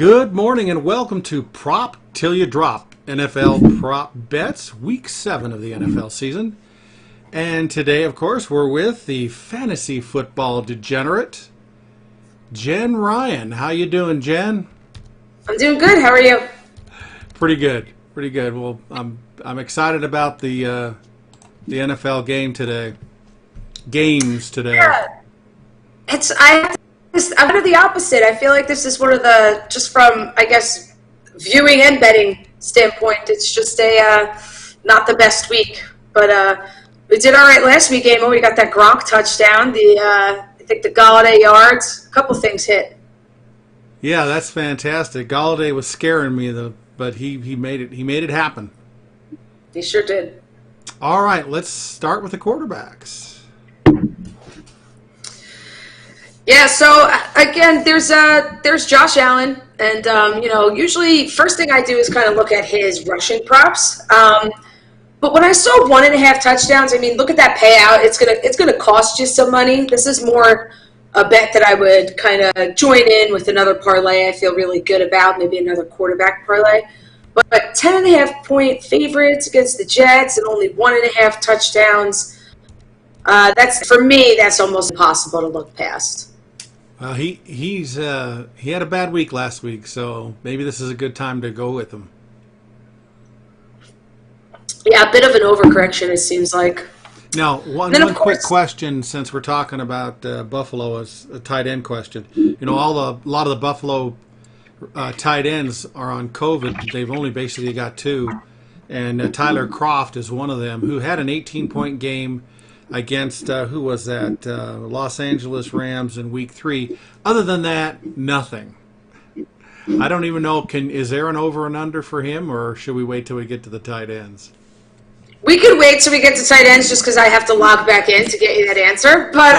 Good morning and welcome to Prop Till You Drop, NFL Prop Bets, Week 7 of the NFL season. And today, of course, we're with the fantasy football degenerate, Jen Ryan. How you doing, Jen? I'm doing good. How are you? Pretty good. Pretty good. Well, I'm excited about the NFL games today. Yeah. I'm kind of the opposite. I feel like this is one of the, just from, I guess, viewing and betting standpoint, it's just not the best week. But we did all right last week, Emil. We got that Gronk touchdown, I think the Galladay yards, a couple things hit. Yeah, that's fantastic. Galladay was scaring me, but he made it happen. He sure did. All right, let's start with the quarterbacks. Yeah, so again, there's Josh Allen, and usually first thing I do is kind of look at his rushing props. But when I saw 1.5 touchdowns, I mean, look at that payout. It's gonna cost you some money. This is more a bet that I would kind of join in with another parlay. I feel really good about maybe another quarterback parlay. But 10.5 point favorites against the Jets and only 1.5 touchdowns. That's, for me, that's almost impossible to look past. He had a bad week last week, so maybe this is a good time to go with him. Yeah, a bit of an overcorrection, it seems like. Now, one quick question, since we're talking about Buffalo as a tight end question. A lot of the Buffalo tight ends are on COVID. They've only basically got 2, and Tyler Kroft is one of them, who had an 18-point game against, who was that, Los Angeles Rams in Week 3. Other than that, nothing. I don't even know, is there an over and under for him, or should we wait till we get to the tight ends? We could wait till we get to tight ends just because I have to log back in to get you that answer. But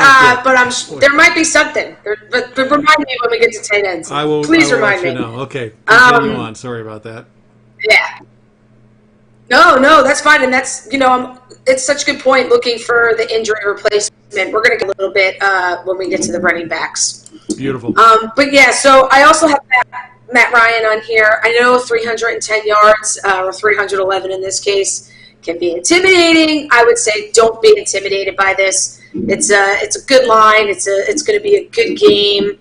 there might be something. But remind me when we get to tight ends. Please remind me. Okay, continue on. Sorry about that. Yeah. No, that's fine, and that's it's such a good point. Looking for the injury replacement, we're going to get a little bit when we get to the running backs. Beautiful. But yeah, so I also have Matt Ryan on here. I know 310 yards or 311 in this case can be intimidating. I would say don't be intimidated by this. It's a good line. It's going to be a good game.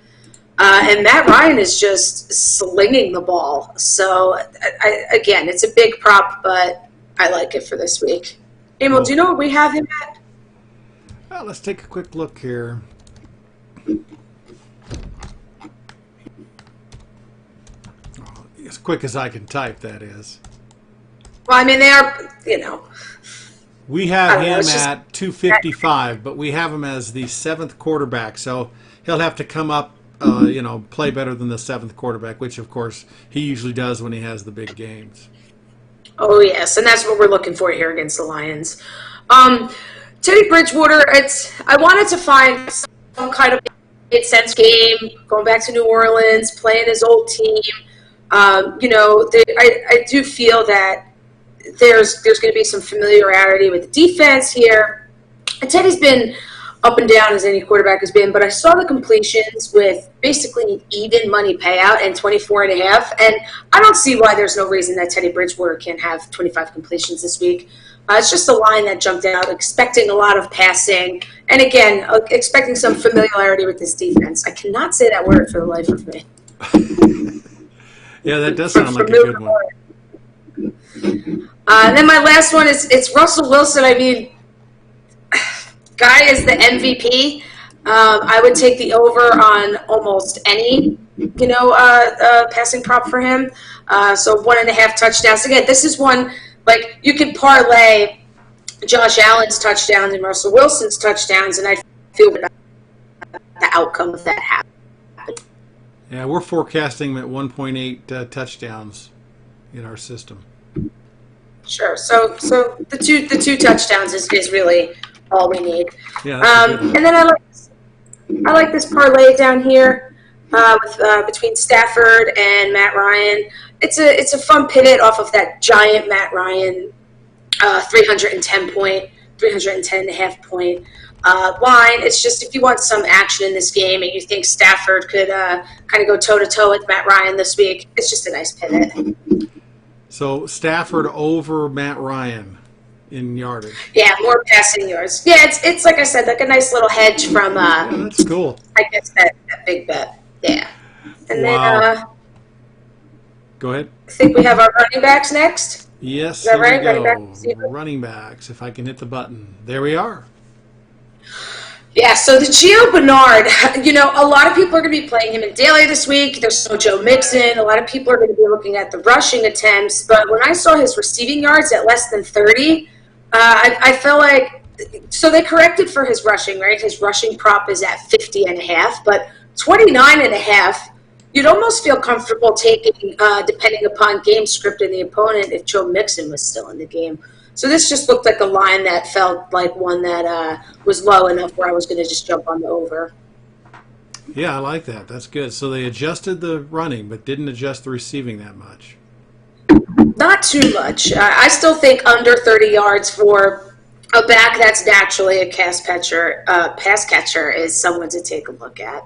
And Matt Ryan is just slinging the ball. So, again, it's a big prop, but I like it for this week. Emil, do you know what we have him at? Well, let's take a quick look here. As quick as I can type, that is. Well, I mean, they are, We have him at 255, but we have him as the 7th quarterback. So he'll have to come up, play better than the 7th quarterback, which, of course, he usually does when he has the big games. Oh, yes, and that's what we're looking for here against the Lions. Teddy Bridgewater, I wanted to find some kind of made-sense game, going back to New Orleans, playing his old team. I do feel that there's going to be some familiarity with the defense here. And Teddy's been up and down as any quarterback has been, but I saw the completions with basically an even money payout and 24.5, and I don't see why there's no reason that Teddy Bridgewater can't have 25 completions this week. It's just a line that jumped out, expecting a lot of passing, and again, expecting some familiarity with this defense. I cannot say that word for the life of me. Yeah, that does sound like a good one. And then my last one it's Russell Wilson. I mean, guy is the MVP. I would take the over on almost any, passing prop for him. So 1.5 touchdowns. Again, this is one, like, you can parlay Josh Allen's touchdowns and Russell Wilson's touchdowns, and I feel good about the outcome of that happening. Yeah, we're forecasting at 1.8 touchdowns in our system. Sure. So the two touchdowns is really all we need. Yeah. And then I like this parlay down here with between Stafford and Matt Ryan. It's a fun pivot off of that giant Matt Ryan 310.5 point line. It's just if you want some action in this game and you think Stafford could kind of go toe-to-toe with Matt Ryan this week, it's just a nice pivot. So Stafford over Matt Ryan in yardage. Yeah, more passing yards. Yeah, it's like I said, like a nice little hedge from that's cool. I guess that big bet. Yeah. And Wow. then Go ahead. I think we have our running backs next. Yes, Is that here right? we go. Running Running backs, if I can hit the button. There we are. Yeah, so the Gio Bernard, you know, a lot of people are going to be playing him in daily this week. There's no Joe Mixon. A lot of people are going to be looking at the rushing attempts. But when I saw his receiving yards at less than 30, I felt like – so they corrected for his rushing, right? His rushing prop is at 50.5, but 29.5, you'd almost feel comfortable taking, depending upon game script and the opponent, if Joe Mixon was still in the game. So this just looked like a line that felt like one that was low enough where I was going to just jump on the over. Yeah, I like that. That's good. So they adjusted the running, but didn't adjust the receiving that much. Not too much. I still think under 30 yards for a back that's naturally a pass catcher is someone to take a look at.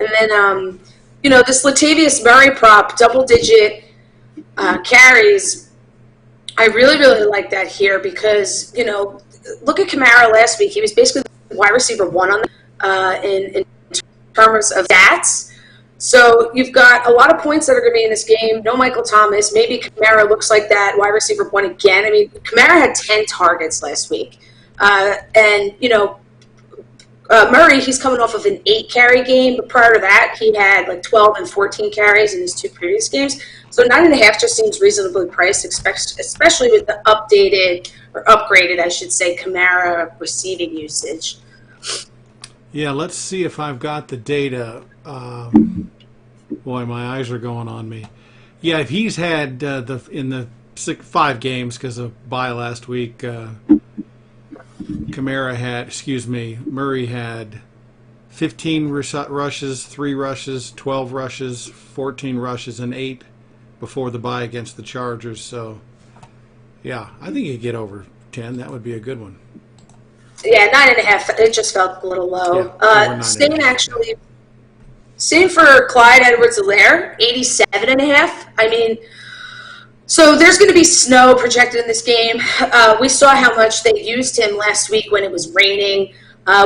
And then, you know, this Latavius Murray prop, double-digit carries, I really, really like that here because, you know, look at Kamara last week. He was basically the wide receiver one on in terms of stats. So you've got a lot of points that are going to be in this game. No Michael Thomas. Maybe Kamara looks like that wide receiver one again. I mean, Kamara had 10 targets last week. And, you know, Murray, he's coming off of an 8-carry game, but prior to that, he had like 12 and 14 carries in his 2 previous games. So 9.5 just seems reasonably priced, especially with the updated or upgraded, I should say, Kamara receiving usage. Yeah, let's see if I've got the data. Boy, my eyes are going on me. Yeah, if he's had in the 5 games because of bye last week. Murray had 15 rushes, 3 rushes, 12 rushes, 14 rushes, and 8 before the bye against the Chargers. So, yeah, I think you could get over 10. That would be a good one. Yeah, 9.5. It just felt a little low. Yeah, Same for Clyde Edwards-Helaire, 87.5. I mean, so there's going to be snow projected in this game. We saw how much they used him last week when it was raining.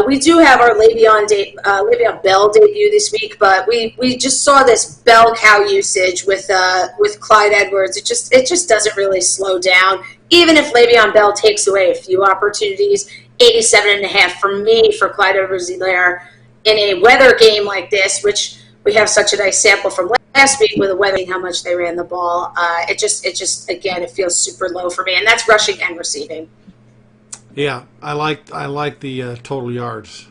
We do have our Le'Veon Bell debut this week, but we just saw this bell cow usage with Clyde Edwards. It just doesn't really slow down. Even if Le'Veon Bell takes away a few opportunities, 87.5 for me for Clyde Edwards-Helaire in a weather game like this, which we have such a nice sample from last week with the weather and how much they ran the ball. It just again, it feels super low for me, and that's rushing and receiving. Yeah, I like the total yards,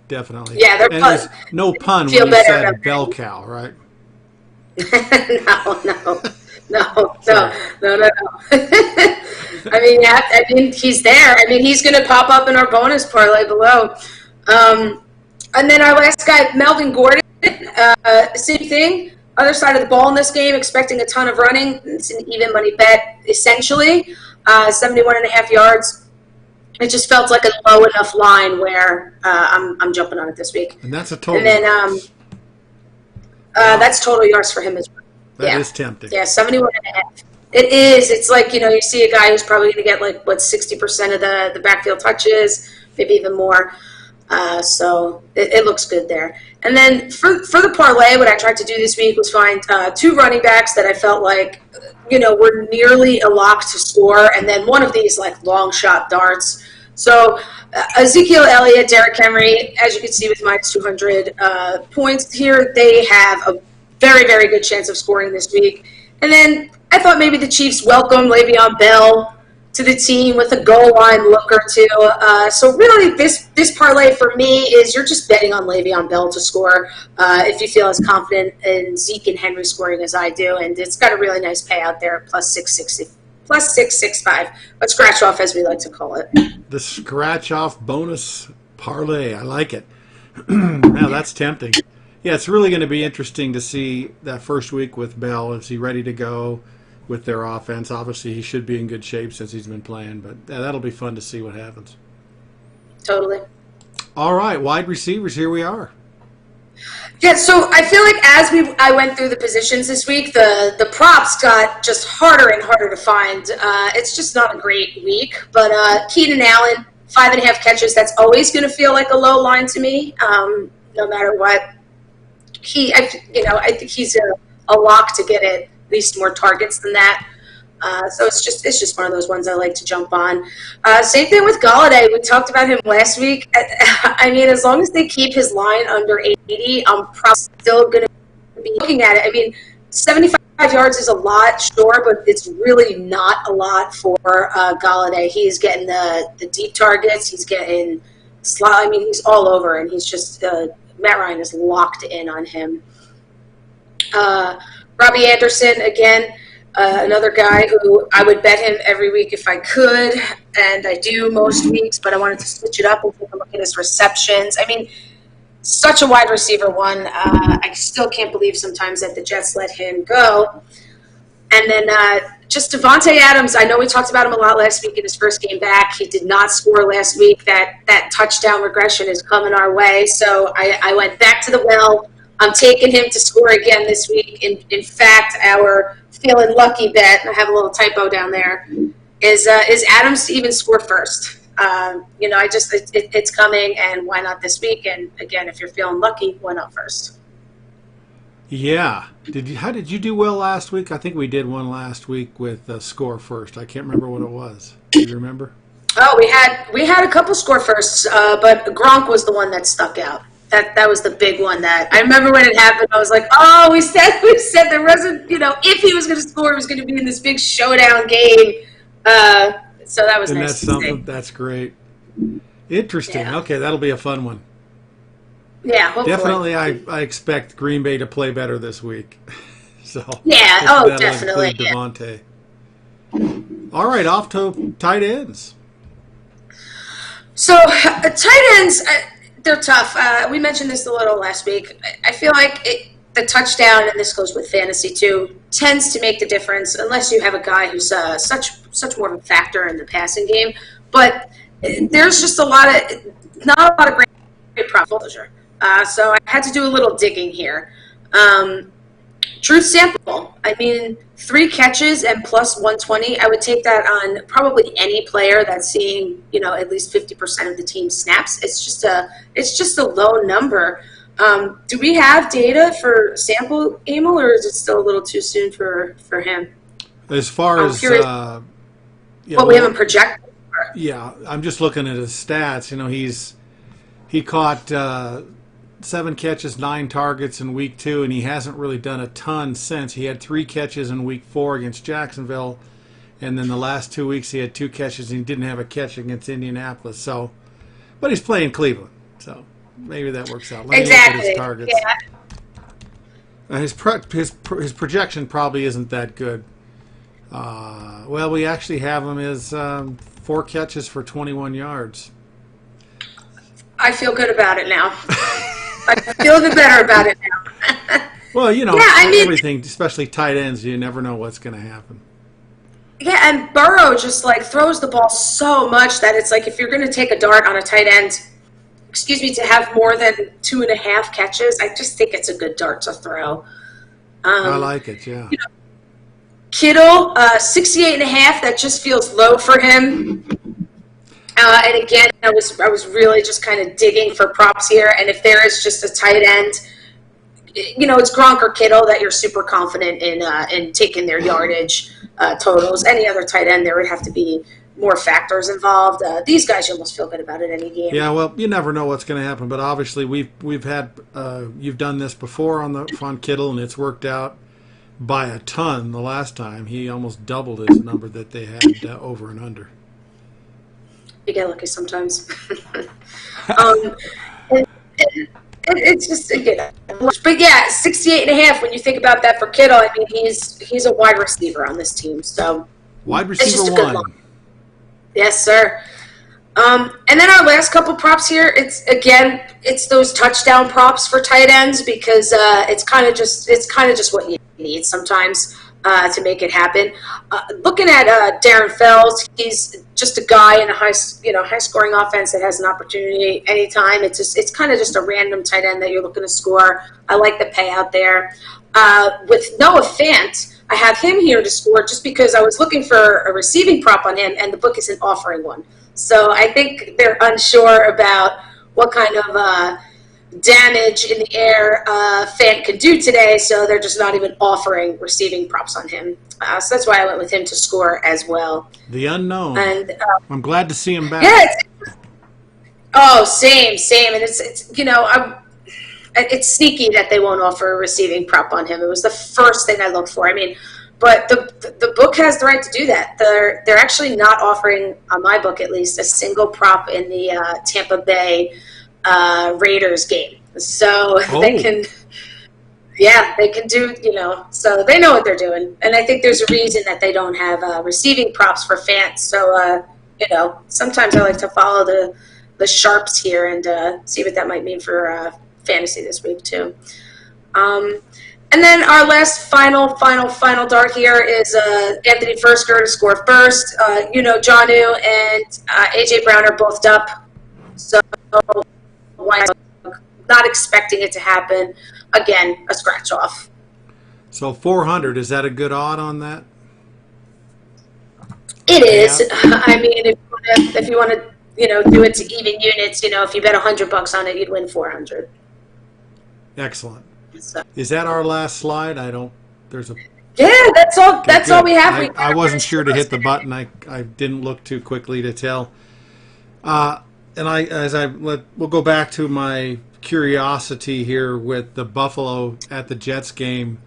definitely. Yeah, they're and there's no pun when you said bell cow, right? No. I mean, he's there. I mean, he's going to pop up in our bonus parlay below. And then our last guy, Melvin Gordon, same thing. Other side of the ball in this game, expecting a ton of running. It's an even money bet, essentially. 71.5 yards. It just felt like a low enough line where I'm jumping on it this week. And that's a total. And then that's total yards for him as well. That is tempting. Yeah, 71.5. It is. It's like, you know, you see a guy who's probably going to get like 60% of the backfield touches, maybe even more. So it looks good there. And then for the parlay, what I tried to do this week was find 2 running backs that I felt like, you know, were nearly a lock to score, and then one of these like long shot darts. So Ezekiel Elliott, Derrick Henry, as you can see with minus 200 points here, they have a very, very good chance of scoring this week. And then I thought maybe the Chiefs welcome Le'Veon Bell to the team with a goal line look or two. So really this parlay for me is you're just betting on Le'Veon Bell to score if you feel as confident in Zeke and Henry scoring as I do. And it's got a really nice payout there at plus 660, plus 665. But scratch off, as we like to call it. The scratch off bonus parlay. I like it. Now that's tempting. Yeah, it's really going to be interesting to see that first week with Bell. Is he ready to go with their offense? Obviously, he should be in good shape since he's been playing, but that'll be fun to see what happens. Totally. All right, wide receivers, here we are. Yeah, so I feel like as I went through the positions this week, the props got just harder and harder to find. It's just not a great week. But Keenan Allen, 5.5 catches, that's always going to feel like a low line to me, no matter what. I think he's a lock to get at least more targets than that. So it's just one of those ones I like to jump on. Same thing with Galladay. We talked about him last week. I mean, as long as they keep his line under 80, I'm probably still going to be looking at it. I mean, 75 yards is a lot, sure, but it's really not a lot for Galladay. He's getting the deep targets. He's getting slot. I mean, he's all over, and he's just Matt Ryan is locked in on him. Robbie Anderson, again. Another guy who I would bet him every week if I could, and I do most weeks, but I wanted to switch it up and take a look at his receptions. I mean, such a wide receiver one. I still can't believe sometimes that the Jets let him go. And then just Devontae Adams, I know we talked about him a lot last week in his first game back. He did not score last week. That touchdown regression is coming our way, so I went back to the well. I'm taking him to score again this week. In fact, our feeling lucky bet, I have a little typo down there, is Adams to even score first. It's coming, and why not this week? And again, if you're feeling lucky, why not first? Yeah. How did you do well last week? I think we did one last week with score first. I can't remember what it was. Do you remember? Oh, we had a couple score firsts, but Gronk was the one that stuck out. That was the big one that I remember when it happened. I was like, oh, we said there wasn't, if he was going to score, it was going to be in this big showdown game. So that was and nice. That's something. That's great. Interesting. Yeah. Okay, that'll be a fun one. Yeah, hopefully. Definitely. I expect Green Bay to play better this week. So yeah. Oh, definitely. Devontae. All right, off to tight ends. So tight ends. They're tough. We mentioned this a little last week. I feel like the touchdown, and this goes with fantasy too, tends to make the difference unless you have a guy who's such more of a factor in the passing game. But there's just not a lot of great prop exposure. So I had to do a little digging here. Truth sample. I mean, 3 catches and plus 120. I would take that on probably any player that's seeing, at least 50% of the team snaps. It's just a low number. Do we have data for sample, Emil, or is it still a little too soon for him? As far as what we haven't projected. Yeah, I'm just looking at his stats. He caught 7 catches, 9 targets in week 2, and he hasn't really done a ton since. He had 3 catches in week 4 against Jacksonville, and then the last 2 weeks he had 2 catches, and he didn't have a catch against Indianapolis. So, but he's playing Cleveland, so maybe that works out. Let me look at his targets. Yeah. His projection probably isn't that good. Well, we actually have him as 4 catches for 21 yards. I feel good about it now. I feel a bit better about it now. Well, everything, especially tight ends, you never know what's going to happen. Yeah, and Burrow just throws the ball so much that it's like if you're going to take a dart on a tight end, to have more than 2.5 catches, I just think it's a good dart to throw. I like it, yeah. Kittle, 68.5. That just feels low for him. And again, I was really just kind of digging for props here. And if there is just a tight end, it's Gronk or Kittle that you're super confident in taking their yardage totals. Any other tight end, there would have to be more factors involved. These guys, you almost feel good about it any game. Yeah, well, you never know what's going to happen. But obviously, we've had you've done this before on Kittle, and it's worked out by a ton. The last time he almost doubled his number that they had over and under. You get lucky sometimes. It's just, but yeah, 68.5. When you think about that for Kittle, I mean, he's a wide receiver on this team. So wide receiver 1. Yes, sir. And then our last couple props here, it's those touchdown props for tight ends because it's kind of just what you need sometimes to make it happen. Looking at Darren Fells, he's just a guy in a high scoring offense that has an opportunity anytime. It's kind of just a random tight end that you're looking to score. I like the payout there. With Noah Fant, I have him here to score just because I was looking for a receiving prop on him, and the book isn't offering one. So I think they're unsure about what kind of damage in the air Fant can do today, so they're just not even offering receiving props on him. So that's why I went with him to score as well. The unknown. And I'm glad to see him back. Yeah. Same. And it's it's sneaky that they won't offer a receiving prop on him. It was the first thing I looked for. I mean, but the book has the right to do that. They're actually not offering, on my book at least, a single prop in the Tampa Bay Raiders game. So they can do, so they know what they're doing. And I think there's a reason that they don't have receiving props for fans. So, sometimes I like to follow the sharps here and see what that might mean for fantasy this week too. And then our last final dart here is Anthony Fursker to score first. Jonnu and AJ Brown are both up. So not expecting it to happen. Again, a scratch off. So 400, is that a good odd on that? It is. I mean, if you want to, do it to even units, if you bet $100 on it, you'd win 400. Excellent. So. Is that our last slide? Yeah, that's all. That's all we have. I wasn't sure to hit the button. I didn't look too quickly to tell. We'll go back to my curiosity here with the Buffalo at the Jets game,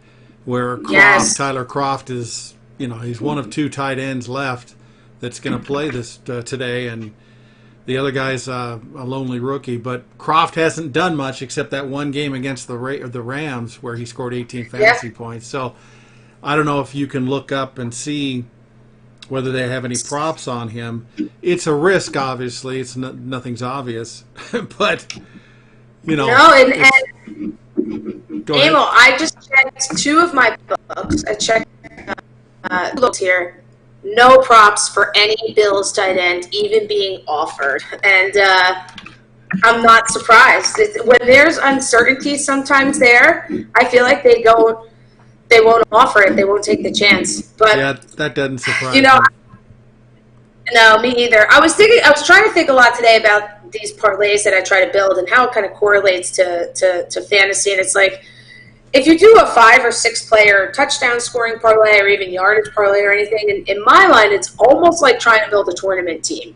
where Tyler Kroft is, he's one of two tight ends left that's going to play this today, and the other guy's a lonely rookie. But Kroft hasn't done much except that one game against the Rams where he scored 18 fantasy points. So I don't know if you can look up and see whether they have any props on him. It's a risk, obviously. It's nothing's obvious, but No, and Emil, I just checked two of my books. I checked books here. No props for any Bills tight end even being offered, and I'm not surprised. When there's uncertainty sometimes there, I feel like they won't offer it. They won't take the chance. But yeah, that doesn't surprise me. No, me either. I was trying to think a lot today about these parlays that I try to build and how it kind of correlates to fantasy. And it's like, if you do a 5 or 6 player touchdown scoring parlay or even yardage parlay or anything, in my mind, it's almost like trying to build a tournament team.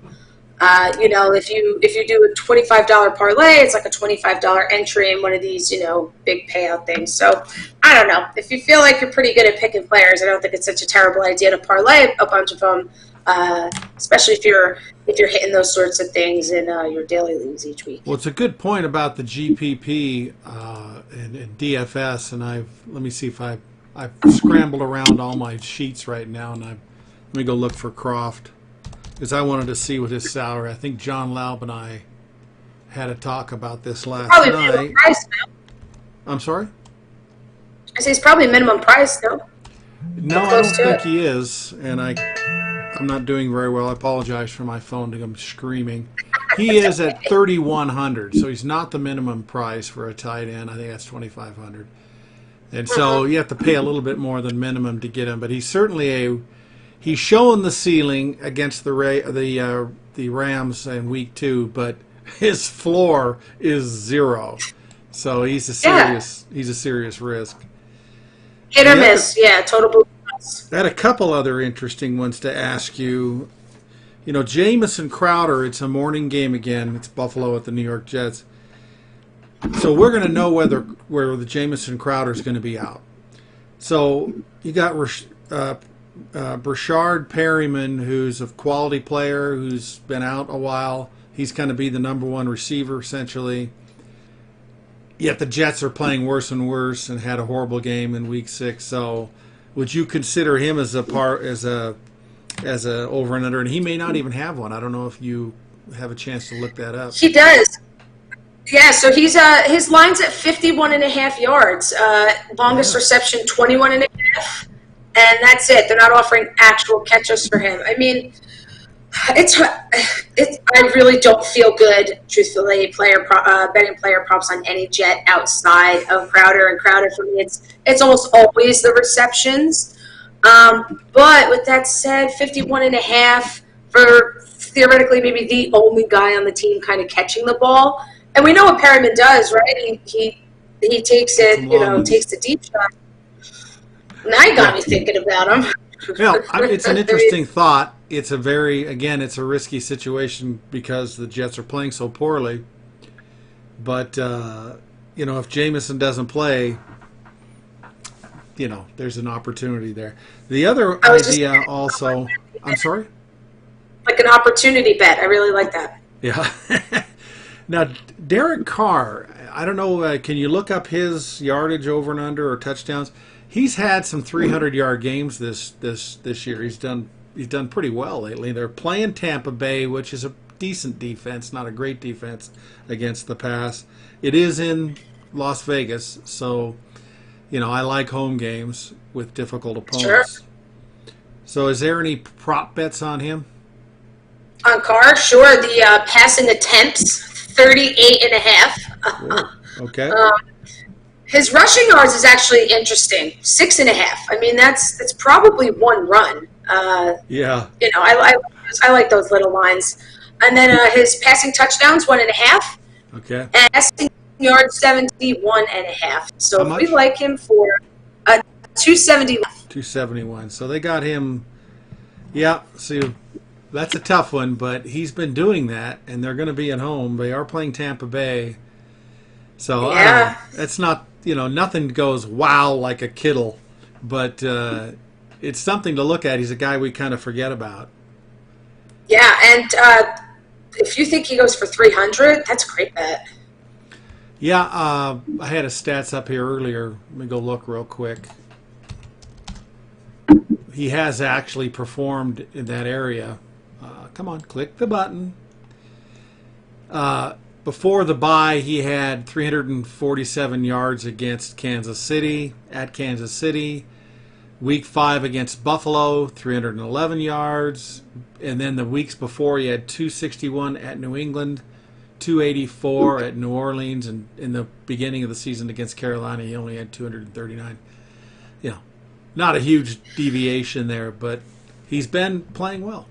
If you do a $25 parlay, it's like a $25 entry in one of these, big payout things. So I don't know. If you feel like you're pretty good at picking players, I don't think it's such a terrible idea to parlay a bunch of them, especially if you're hitting those sorts of things in your daily leagues each week. Well, it's a good point about the GPP and DFS, and let me see if I've scrambled around all my sheets right now, and let me go look for Kroft, because I wanted to see what his salary. I think John Laub and I had a talk about this last night. Minimum price, no? I'm sorry? I say it's probably minimum price, no? No, I don't think he is, and I'm not doing very well. I apologize for my phone. I'm screaming. He is at 3,100, so he's not the minimum price for a tight end. I think that's 2,500, and so you have to pay a little bit more than minimum to get him. But he's certainly he's showing the ceiling against the Rams in week 2, but his floor is 0. So he's a serious risk. Hit or miss, total. I had a couple other interesting ones to ask you. Jamison Crowder, it's a morning game again. It's Buffalo at the New York Jets. So we're going to know whether the Jamison Crowder is going to be out. So you got Brashard Perryman, who's a quality player, who's been out a while. He's going to be the number 1 receiver, essentially. Yet the Jets are playing worse and worse and had a horrible game in Week 6. So would you consider him as a over and under? And he may not even have one. I don't know if you have a chance to look that up. He does. Yeah, so he's his line's at 51.5 yards. Longest reception, 21.5. And that's it. They're not offering actual catches for him. I mean, I really don't feel good, truthfully, betting player props on any Jet outside of Crowder. And Crowder, for me, it's almost always the receptions. But with that said, 51.5 for theoretically maybe the only guy on the team kind of catching the ball. And we know what Perryman does, right? He takes it, takes the deep shot. Now you got me thinking about him. Well, it's an interesting thought. It's it's a risky situation because the Jets are playing so poorly. But, if Jamison doesn't play, there's an opportunity there. The other idea also, I'm sorry? Like an opportunity bet. I really like that. Yeah. Now, Derek Carr, I don't know, can you look up his yardage over and under or touchdowns? He's had some 300-yard games this year. He's done pretty well lately. They're playing Tampa Bay, which is a decent defense, not a great defense against the pass. It is in Las Vegas, so I like home games with difficult opponents. Sure. So, is there any prop bets on him? On Carr, sure. The passing attempts, 38.5. Okay. His rushing yards is actually interesting, 6.5. I mean, that's probably one run. Yeah. I like those little lines. And then his passing touchdowns, 1.5. Okay. And passing yards, 71.5. So How if we much? like him for 271. 271. So they got him. Yeah. See, that's a tough one, but he's been doing that, and they're going to be at home. They are playing Tampa Bay. So that's not, nothing goes wow like a Kittle, but it's something to look at. He's a guy we kind of forget about. Yeah, and if you think he goes for 300, that's a great bet. Yeah, I had his stats up here earlier. Let me go look real quick. He has actually performed in that area. Come on, click the button. Before the bye, he had 347 yards against Kansas City, at Kansas City. Week 5 against Buffalo, 311 yards. And then the weeks before, he had 261 at New England, 284 at New Orleans, and in the beginning of the season against Carolina, he only had 239. Not a huge deviation there, but he's been playing well.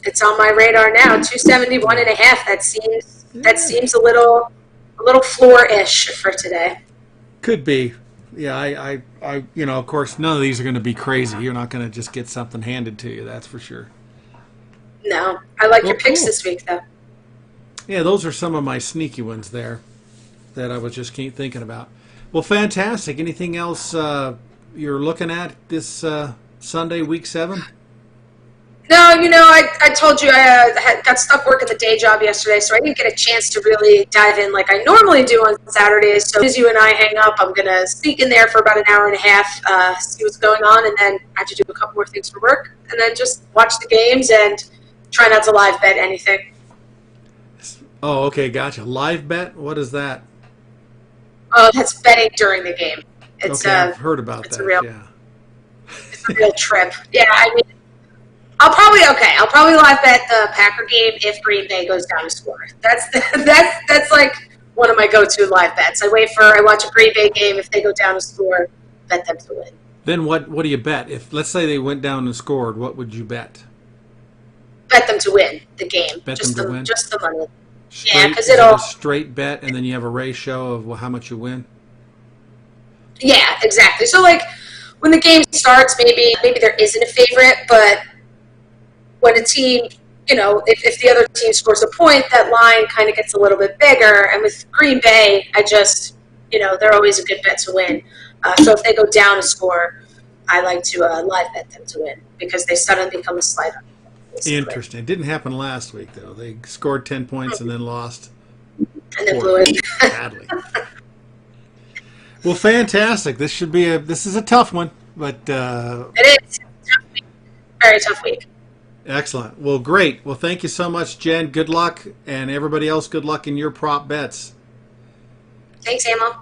It's on my radar now, 271.5. That seems a little floor-ish for today. Could be. Yeah, I of course, none of these are going to be crazy. You're not going to just get something handed to you, that's for sure. No, I like your picks this week, though. Yeah, those are some of my sneaky ones there that I was just thinking about. Well, fantastic. Anything else you're looking at this Sunday, week 7? No, I told you I got stuck working the day job yesterday, so I didn't get a chance to really dive in like I normally do on Saturdays. So as you and I hang up, I'm going to sneak in there for about an hour and a half, see what's going on, and then I have to do a couple more things for work, and then just watch the games and try not to live bet anything. Oh, okay, gotcha. Live bet? What is that? Oh, that's betting during the game. It's okay, I've heard about that. It's a real trip. Yeah, I mean, I'll probably live bet the Packer game if Green Bay goes down to score. That's like one of my go-to live bets. I watch a Green Bay game. If they go down to score, bet them to win. Then what do you bet? If let's say they went down and scored, what would you bet? Bet them to win the game. Bet them to win? Just the money. Straight, yeah, because it'll a straight bet, and then you have a ratio of how much you win. Yeah, exactly. So like when the game starts, maybe there isn't a favorite, but when a team, if the other team scores a point, that line kind of gets a little bit bigger. And with Green Bay, they're always a good bet to win. So if they go down a score, I like to live bet them to win because they suddenly become a slight underdog. Interesting. It didn't happen last week, though. They scored 10 points and then lost. And then blew it. Badly. Well, fantastic. This is a tough one, but it is. Very tough week. Excellent. Well, great. Well, thank you so much, Jen. Good luck, and everybody else, good luck in your prop bets. Thanks, Emil.